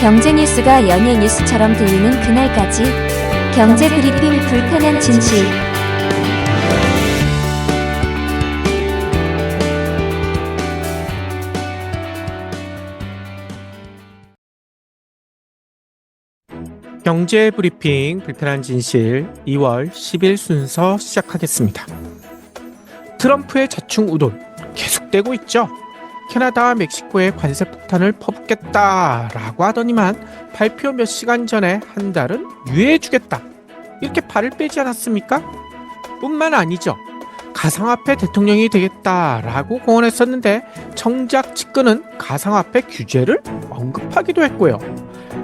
경제 뉴스가 연예 뉴스처럼 들리는 그날까지 경제 브리핑 불편한 진실. 경제 브리핑 불편한 진실 2월 10일 순서 시작하겠습니다. 트럼프의 자충 우돌 계속되고 있죠. 캐나다와 멕시코에 관세 폭탄을 퍼붓겠다라고 하더니만 발표 몇 시간 전에 한 달은 유예해주겠다 이렇게 발을 빼지 않았습니까? 뿐만 아니죠. 가상화폐 대통령이 되겠다라고 공언했었는데 정작 측근은 가상화폐 규제를 언급하기도 했고요.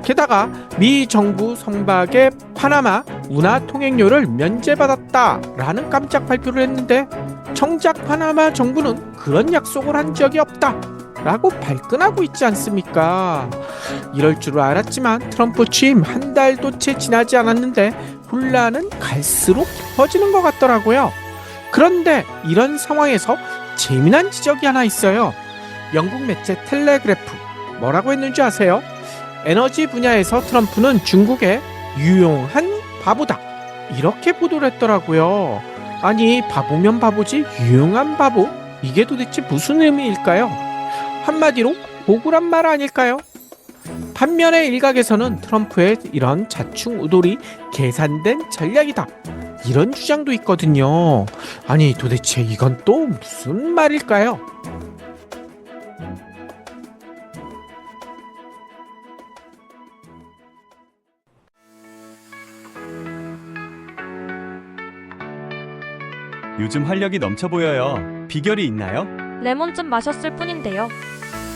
게다가 미 정부 선박의 파나마 운하 통행료를 면제받았다라는 깜짝 발표를 했는데 정작 파나마 정부는 그런 약속을 한 적이 없다라고 발끈하고 있지 않습니까? 이럴 줄 알았지만 트럼프 취임 한 달도 채 지나지 않았는데 혼란은 갈수록 깊어지는 것 같더라고요. 그런데 이런 상황에서 재미난 지적이 하나 있어요. 영국 매체 텔레그래프 뭐라고 했는지 아세요? 에너지 분야에서 트럼프는 중국의 유용한 바보다 이렇게 보도를 했더라고요. 아니 바보면 바보지 유용한 바보? 이게 도대체 무슨 의미일까요? 한마디로 보구란 말 아닐까요? 반면에 일각에서는 트럼프의 이런 자충우돌이 계산된 전략이다 이런 주장도 있거든요. 아니 도대체 이건 또 무슨 말일까요? 요즘 활력이 넘쳐 보여요. 비결이 있나요? 레몬즙 마셨을 뿐인데요.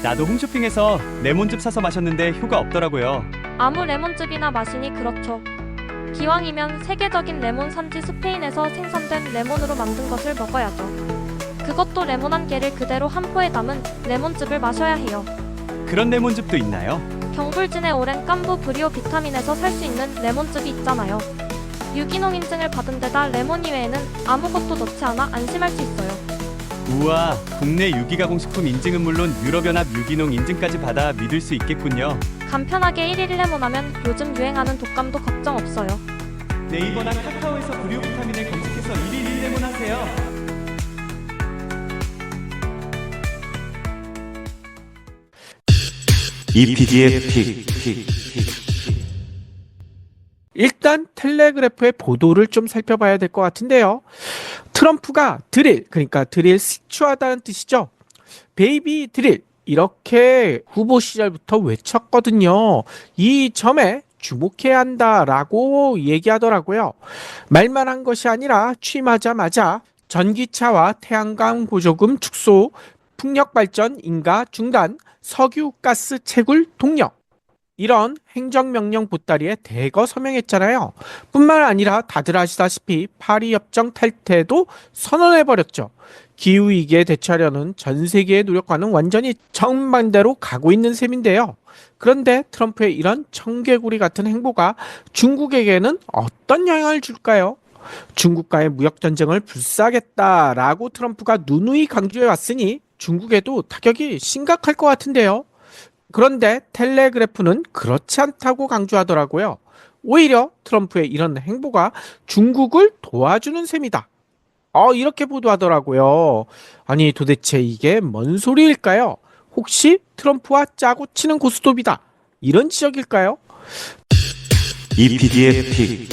나도 홈쇼핑에서 레몬즙 사서 마셨는데 효과 없더라고요. 아무 레몬즙이나 마시니 그렇죠. 기왕이면 세계적인 레몬 산지 스페인에서 생산된 레몬으로 만든 것을 먹어야죠. 그것도 레몬 한 개를 그대로 한 포에 담은 레몬즙을 마셔야 해요. 그런 레몬즙도 있나요? 경불진의 오랜 깐부 브리오 비타민에서 살 수 있는 레몬즙이 있잖아요. 유기농 인증을 받은 데다 레몬 이외에는 아무것도 넣지 않아 안심할 수 있어요. 우와, 국내 유기가공식품 인증은 물론 유럽연합 유기농 인증까지 받아 믿을 수 있겠군요. 간편하게 1일 1레몬하면 요즘 유행하는 독감도 걱정 없어요. 네이버나 카카오에서 브리오 비타민을 검색해서 1일 1레몬 하세요. EPD의 픽. 일단 텔레그래프의 보도를 좀 살펴봐야 될 것 같은데요. 트럼프가 드릴, 그러니까 드릴 시추하다는 뜻이죠. 베이비 드릴 이렇게 후보 시절부터 외쳤거든요. 이 점에 주목해야 한다라고 얘기하더라고요. 말만 한 것이 아니라 취임하자마자 전기차와 태양광 보조금 축소, 풍력발전 인가 중단, 석유가스 채굴 독려 이런 행정명령 보따리에 대거 서명했잖아요. 뿐만 아니라 다들 아시다시피 파리협정 탈퇴도 선언해버렸죠. 기후위기에 대처하려는 전 세계의 노력과는 완전히 정반대로 가고 있는 셈인데요. 그런데 트럼프의 이런 청개구리 같은 행보가 중국에게는 어떤 영향을 줄까요? 중국과의 무역전쟁을 불사하겠다라고 트럼프가 누누이 강조해왔으니 중국에도 타격이 심각할 것 같은데요. 그런데 텔레그래프는 그렇지 않다고 강조하더라고요. 오히려 트럼프의 이런 행보가 중국을 도와주는 셈이다. 이렇게 보도하더라고요. 아니 도대체 이게 뭔 소리일까요? 혹시 트럼프와 짜고 치는 고스톱이다 이런 지적일까요? EPD의 픽.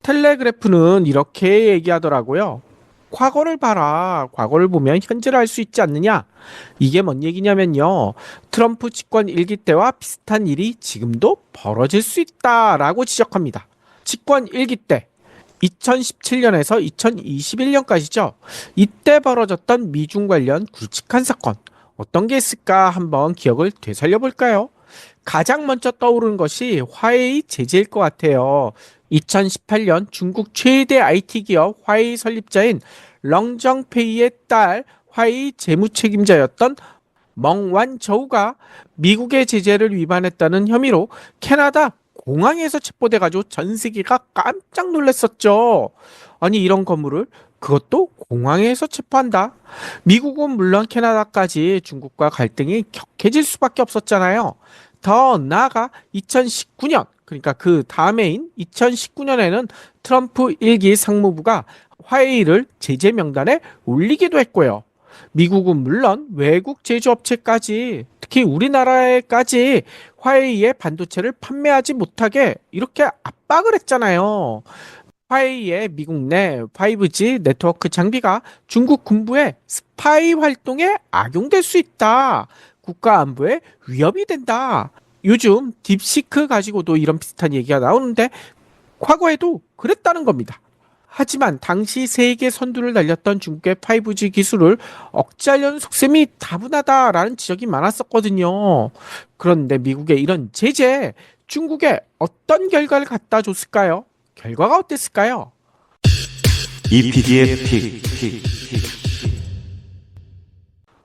텔레그래프는 이렇게 얘기하더라고요. 과거를 봐라. 과거를 보면 현재를 알 수 있지 않느냐? 이게 뭔 얘기냐면요. 트럼프 집권 1기 때와 비슷한 일이 지금도 벌어질 수 있다라고 지적합니다. 집권 1기 때 2017년에서 2021년까지죠. 이때 벌어졌던 미중 관련 굵직한 사건 어떤 게 있을까 한번 기억을 되살려 볼까요? 가장 먼저 떠오르는 것이 화웨이 제재일 것 같아요. 2018년 중국 최대 IT 기업 화웨이 설립자인 렁정페이의 딸 화웨이 재무 책임자였던 멍완저우가 미국의 제재를 위반했다는 혐의로 캐나다 공항에서 체포돼가지고 전 세계가 깜짝 놀랐었죠. 아니 이런 건물을 그것도 공항에서 체포한다. 미국은 물론 캐나다까지 중국과 갈등이 격해질 수밖에 없었잖아요. 더 나아가 2019년, 그러니까 그 다음해인 2019년에는 트럼프 1기 상무부가 화웨이를 제재 명단에 올리기도 했고요. 미국은 물론 외국 제조업체까지, 특히 우리나라에까지 화웨이의 반도체를 판매하지 못하게 이렇게 압박을 했잖아요. 화웨이의 미국 내 5G 네트워크 장비가 중국 군부의 스파이 활동에 악용될 수 있다. 국가 안보에 위협이 된다. 요즘 딥시크 가지고도 이런 비슷한 얘기가 나오는데 과거에도 그랬다는 겁니다. 하지만 당시 세계 선두를 달렸던 중국의 5G 기술을 억제하려는 속셈이 다분하다라는 지적이 많았었거든요. 그런데 미국의 이런 제재, 중국에 어떤 결과를 갖다 줬을까요? 결과가 어땠을까요? EPD의 픽.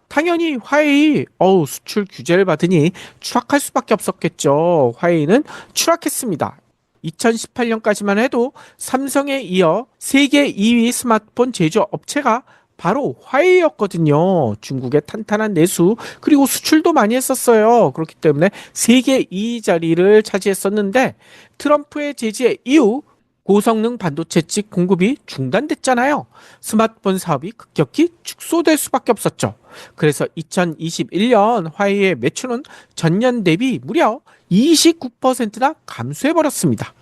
당연히 화웨이 수출 규제를 받으니 추락할 수밖에 없었겠죠. 화웨이는 추락했습니다. 2018년까지만 해도 삼성에 이어 세계 2위 스마트폰 제조업체가 바로 화웨이였거든요. 중국의 탄탄한 내수 그리고 수출도 많이 했었어요. 그렇기 때문에 세계 2위 자리를 차지했었는데 트럼프의 제재 이후 고성능 반도체칩 공급이 중단됐잖아요. 스마트폰 사업이 급격히 축소될 수밖에 없었죠. 그래서 2021년 화웨이의 매출은 전년 대비 무려 29%나 감소해버렸습니다.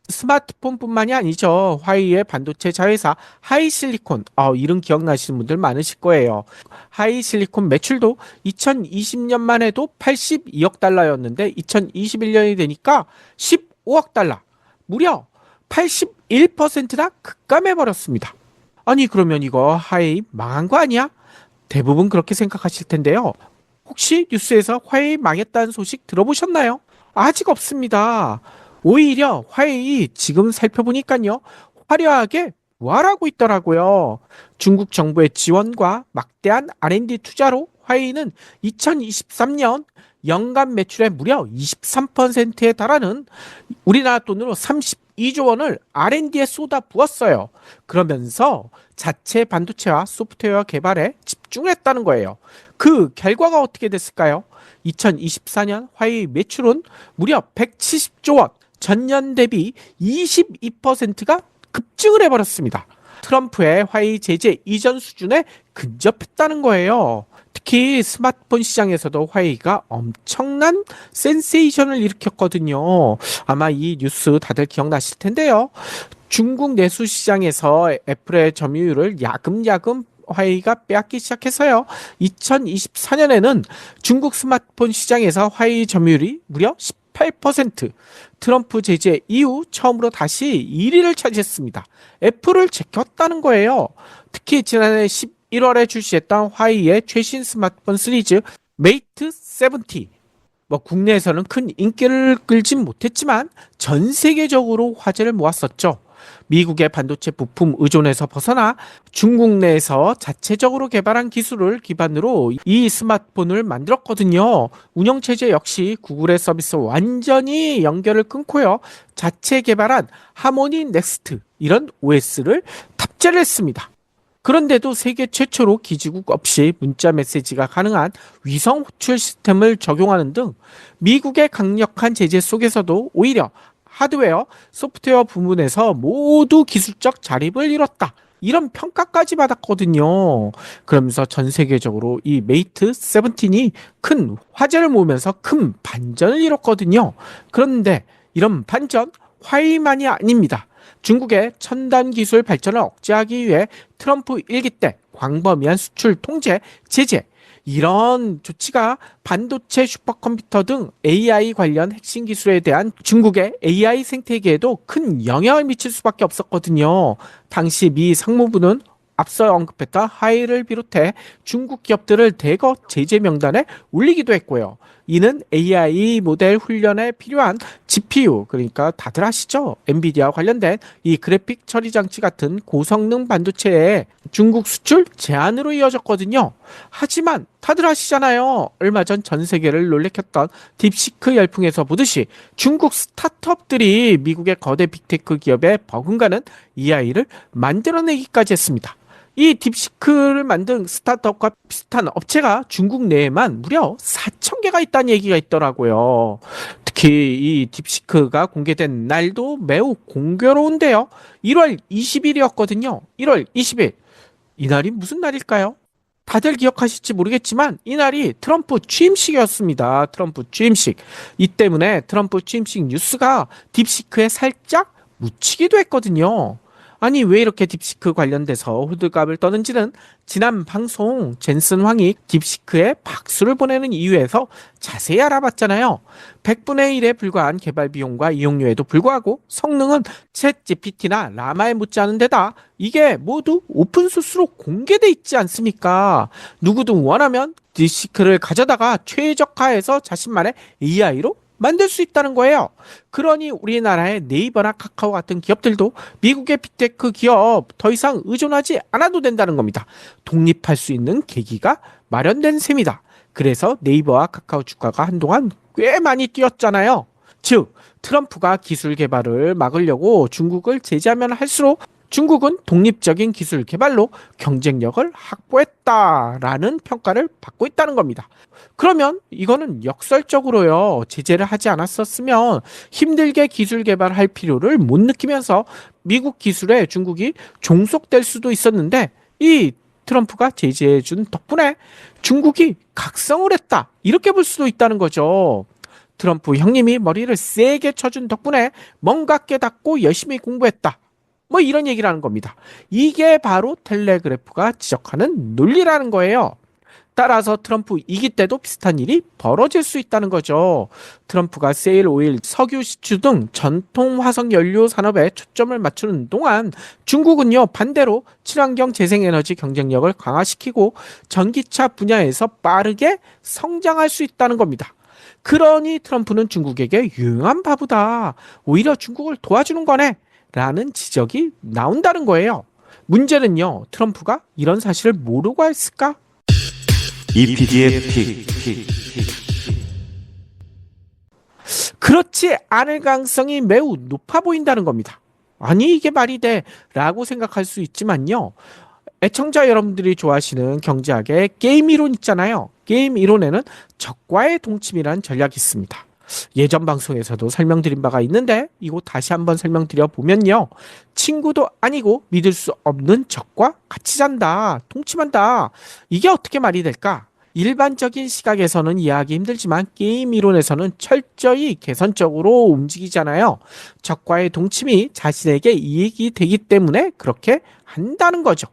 스마트폰뿐만이 아니죠. 화웨이의 반도체 자회사 하이실리콘, 이름 기억나시는 분들 많으실 거예요. 하이실리콘 매출도 2020년만 해도 82억 달러였는데 2021년이 되니까 15억 달러, 무려 81%나 급감해버렸습니다. 아니 그러면 이거 화웨이 망한 거 아니야? 대부분 그렇게 생각하실 텐데요. 혹시 뉴스에서 화웨이 망했다는 소식 들어보셨나요? 아직 없습니다. 오히려 화웨이 지금 살펴보니까요. 화려하게 부활하고 있더라고요. 중국 정부의 지원과 막대한 R&D 투자로 화웨이는 2023년 연간 매출의 무려 23%에 달하는 우리나라 돈으로 32조 원을 R&D에 쏟아 부었어요. 그러면서 자체 반도체와 소프트웨어 개발에 집중했다는 거예요. 그 결과가 어떻게 됐을까요? 2024년 화웨이 매출은 무려 170조 원, 전년 대비 22%가 급증을 해버렸습니다. 트럼프의 화웨이 제재 이전 수준에 근접했다는 거예요. 특히 스마트폰 시장에서도 화웨이가 엄청난 센세이션을 일으켰거든요. 아마 이 뉴스 다들 기억나실 텐데요. 중국 내수 시장에서 애플의 점유율을 야금야금 화웨이가 빼앗기 시작해서요. 2024년에는 중국 스마트폰 시장에서 화웨이 점유율이 무려 18%, 트럼프 제재 이후 처음으로 다시 1위를 차지했습니다. 애플을 제꼈다는 거예요. 특히 지난해 11월에 출시했던 화웨이의 최신 스마트폰 시리즈 메이트 70. 국내에서는 큰 인기를 끌진 못했지만 전 세계적으로 화제를 모았었죠. 미국의 반도체 부품 의존에서 벗어나 중국 내에서 자체적으로 개발한 기술을 기반으로 이 스마트폰을 만들었거든요. 운영체제 역시 구글의 서비스 완전히 연결을 끊고요. 자체 개발한 하모니 넥스트 이런 OS를 탑재를 했습니다. 그런데도 세계 최초로 기지국 없이 문자 메시지가 가능한 위성 호출 시스템을 적용하는 등 미국의 강력한 제재 속에서도 오히려 하드웨어, 소프트웨어 부문에서 모두 기술적 자립을 이뤘다. 이런 평가까지 받았거든요. 그러면서 전 세계적으로 이 메이트 17이 큰 화제를 모으면서 큰 반전을 이뤘거든요. 그런데 이런 반전 화웨이만이 아닙니다. 중국의 첨단 기술 발전을 억제하기 위해 트럼프 1기 때 광범위한 수출 통제, 제재, 이런 조치가 반도체, 슈퍼컴퓨터 등 AI 관련 핵심 기술에 대한 중국의 AI 생태계에도 큰 영향을 미칠 수밖에 없었거든요. 당시 미 상무부는 앞서 언급했던 화웨이를 비롯해 중국 기업들을 대거 제재 명단에 올리기도 했고요. 이는 AI 모델 훈련에 필요한 GPU, 그러니까 다들 아시죠? 엔비디아 관련된 이 그래픽 처리 장치 같은 고성능 반도체의 중국 수출 제한으로 이어졌거든요. 하지만 다들 아시잖아요. 얼마 전 전 세계를 놀래켰던 딥시크 열풍에서 보듯이 중국 스타트업들이 미국의 거대 빅테크 기업에 버금가는 EI를 만들어내기까지 했습니다. 이 딥시크를 만든 스타트업과 비슷한 업체가 중국 내에만 무려 4,000개가 있다는 얘기가 있더라고요. 특히 이 딥시크가 공개된 날도 매우 공교로운데요. 1월 20일이었거든요. 1월 20일. 이날이 무슨 날일까요? 다들 기억하실지 모르겠지만 이날이 트럼프 취임식이었습니다. 트럼프 취임식. 이 때문에 트럼프 취임식 뉴스가 딥시크에 살짝 묻히기도 했거든요. 아니 왜 이렇게 딥시크 관련돼서 호들갑을 떠는지는 지난 방송 젠슨 황이 딥시크에 박수를 보내는 이유에서 자세히 알아봤잖아요. 100분의 1에 불과한 개발 비용과 이용료에도 불구하고 성능은 챗 GPT나 라마에 못지않은 데다 이게 모두 오픈소스로 공개돼 있지 않습니까? 누구든 원하면 딥시크를 가져다가 최적화해서 자신만의 AI로 만들 수 있다는 거예요. 그러니 우리나라의 네이버나 카카오 같은 기업들도 미국의 빅테크 기업 더 이상 의존하지 않아도 된다는 겁니다. 독립할 수 있는 계기가 마련된 셈이다. 그래서 네이버와 카카오 주가가 한동안 꽤 많이 뛰었잖아요. 즉 트럼프가 기술 개발을 막으려고 중국을 제재하면 할수록 중국은 독립적인 기술 개발로 경쟁력을 확보했다라는 평가를 받고 있다는 겁니다. 그러면 이거는 역설적으로요. 제재를 하지 않았었으면 힘들게 기술 개발할 필요를 못 느끼면서 미국 기술에 중국이 종속될 수도 있었는데 이 트럼프가 제재해준 덕분에 중국이 각성을 했다. 이렇게 볼 수도 있다는 거죠. 트럼프 형님이 머리를 세게 쳐준 덕분에 뭔가 깨닫고 열심히 공부했다. 뭐 이런 얘기를 하는 겁니다. 이게 바로 텔레그래프가 지적하는 논리라는 거예요. 따라서 트럼프 2기 때도 비슷한 일이 벌어질 수 있다는 거죠. 트럼프가 세일 오일, 석유 시추 등 전통 화석 연료 산업에 초점을 맞추는 동안 중국은요 반대로 친환경 재생에너지 경쟁력을 강화시키고 전기차 분야에서 빠르게 성장할 수 있다는 겁니다. 그러니 트럼프는 중국에게 유용한 바보다. 오히려 중국을 도와주는 거네. 라는 지적이 나온다는 거예요. 문제는요, 트럼프가 이런 사실을 모르고 했을까? EPD의 픽. 그렇지 않을 가능성이 매우 높아 보인다는 겁니다. 아니 이게 말이 돼 라고 생각할 수 있지만요. 애청자 여러분들이 좋아하시는 경제학의 게임 이론 있잖아요. 게임 이론에는 적과의 동침이라는 전략이 있습니다. 예전 방송에서도 설명드린 바가 있는데 이거 다시 한번 설명드려 보면요. 친구도 아니고 믿을 수 없는 적과 같이 잔다, 동침한다. 이게 어떻게 말이 될까? 일반적인 시각에서는 이해하기 힘들지만 게임 이론에서는 철저히 개선적으로 움직이잖아요. 적과의 동침이 자신에게 이익이 되기 때문에 그렇게 한다는 거죠.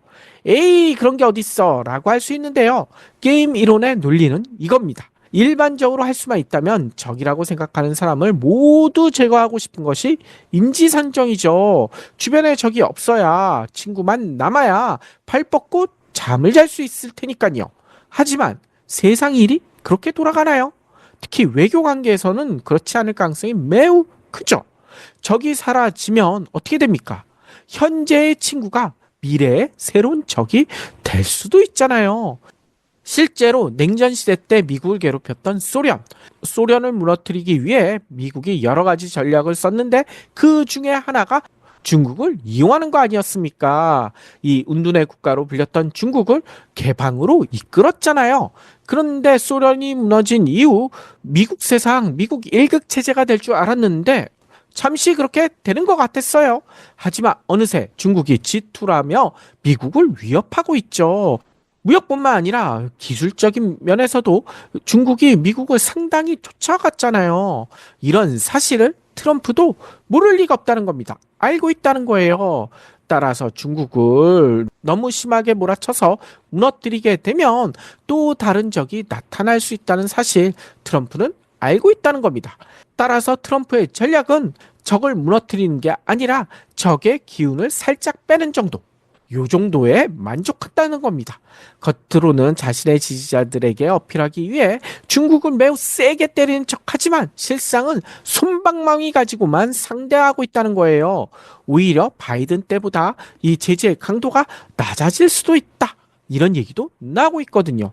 에이 그런 게 어딨어 라고 할 수 있는데요. 게임 이론의 논리는 이겁니다. 일반적으로 할 수만 있다면 적이라고 생각하는 사람을 모두 제거하고 싶은 것이 임지선정이죠. 주변에 적이 없어야 친구만 남아야 발 뻗고 잠을 잘 수 있을 테니까요. 하지만 세상 일이 그렇게 돌아가나요? 특히 외교 관계에서는 그렇지 않을 가능성이 매우 크죠. 적이 사라지면 어떻게 됩니까? 현재의 친구가 미래의 새로운 적이 될 수도 있잖아요. 실제로 냉전시대 때 미국을 괴롭혔던 소련을 무너뜨리기 위해 미국이 여러 가지 전략을 썼는데 그 중에 하나가 중국을 이용하는 거 아니었습니까? 이 운둔의 국가로 불렸던 중국을 개방으로 이끌었잖아요. 그런데 소련이 무너진 이후 미국 세상, 미국 일극 체제가 될 줄 알았는데 잠시 그렇게 되는 것 같았어요. 하지만 어느새 중국이 G2라며 미국을 위협하고 있죠. 무역뿐만 아니라 기술적인 면에서도 중국이 미국을 상당히 쫓아갔잖아요. 이런 사실을 트럼프도 모를 리가 없다는 겁니다. 알고 있다는 거예요. 따라서 중국을 너무 심하게 몰아쳐서 무너뜨리게 되면 또 다른 적이 나타날 수 있다는 사실 트럼프는 알고 있다는 겁니다. 따라서 트럼프의 전략은 적을 무너뜨리는 게 아니라 적의 기운을 살짝 빼는 정도. 요 정도에 만족한다는 겁니다. 겉으로는 자신의 지지자들에게 어필하기 위해 중국은 매우 세게 때리는 척하지만 실상은 솜방망이 가지고만 상대하고 있다는 거예요. 오히려 바이든 때보다 이 제재의 강도가 낮아질 수도 있다. 이런 얘기도 나오고 있거든요.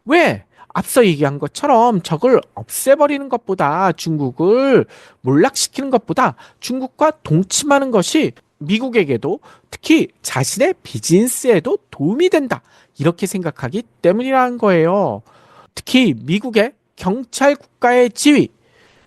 왜? 앞서 얘기한 것처럼 적을 없애버리는 것보다 중국을 몰락시키는 것보다 중국과 동침하는 것이 미국에게도 특히 자신의 비즈니스에도 도움이 된다. 이렇게 생각하기 때문이라는 거예요. 특히 미국의 경찰 국가의 지위.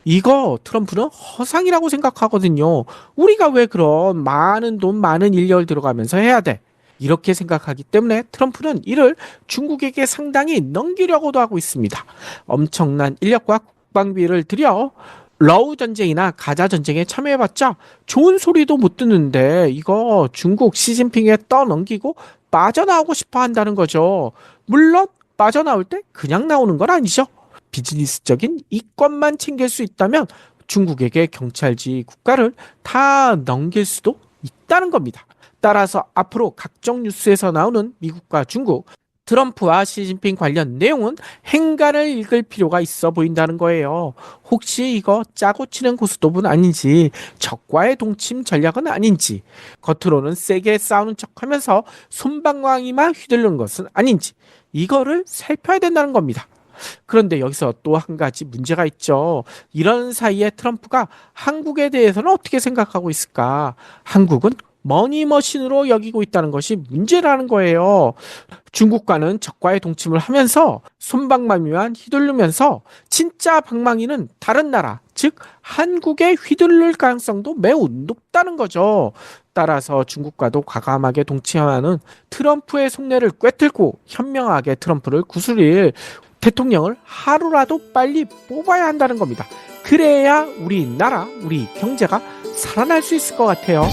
이거 트럼프는 허상이라고 생각하거든요. 우리가 왜 그런 많은 돈, 많은 인력을 들어가면서 해야 돼? 이렇게 생각하기 때문에 트럼프는 이를 중국에게 상당히 넘기려고도 하고 있습니다. 엄청난 인력과 국방비를 들여 러우 전쟁이나 가자 전쟁에 참여해봤자 좋은 소리도 못 듣는데 이거 중국 시진핑에 떠넘기고 빠져나오고 싶어 한다는 거죠. 물론 빠져나올 때 그냥 나오는 건 아니죠. 비즈니스적인 이권만 챙길 수 있다면 중국에게 경찰지 국가를 다 넘길 수도 있다는 겁니다. 따라서 앞으로 각종 뉴스에서 나오는 미국과 중국, 트럼프와 시진핑 관련 내용은 행간을 읽을 필요가 있어 보인다는 거예요. 혹시 이거 짜고 치는 고스톱은 아닌지, 적과의 동침 전략은 아닌지, 겉으로는 세게 싸우는 척하면서 솜방망이만 휘두르는 것은 아닌지, 이거를 살펴야 된다는 겁니다. 그런데 여기서 또 한 가지 문제가 있죠. 이런 사이에 트럼프가 한국에 대해서는 어떻게 생각하고 있을까? 한국은 머니머신으로 여기고 있다는 것이 문제라는 거예요. 중국과는 적과의 동침을 하면서 솜방망이만 휘두르면서 진짜 방망이는 다른 나라, 즉 한국에 휘두를 가능성도 매우 높다는 거죠. 따라서 중국과도 과감하게 동침하는 트럼프의 속내를 꿰뚫고 현명하게 트럼프를 구슬릴 대통령을 하루라도 빨리 뽑아야 한다는 겁니다. 그래야 우리나라, 우리 경제가 살아날 수 있을 것 같아요.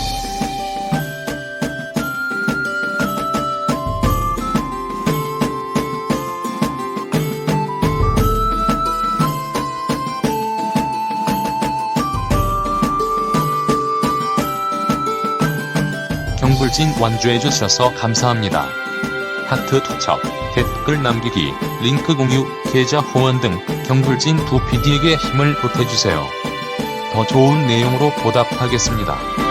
경불진 완주해주셔서 감사합니다. 하트 투척, 댓글 남기기, 링크 공유, 계좌 후원 등 경불진 2PD에게 힘을 보태주세요. 더 좋은 내용으로 보답하겠습니다.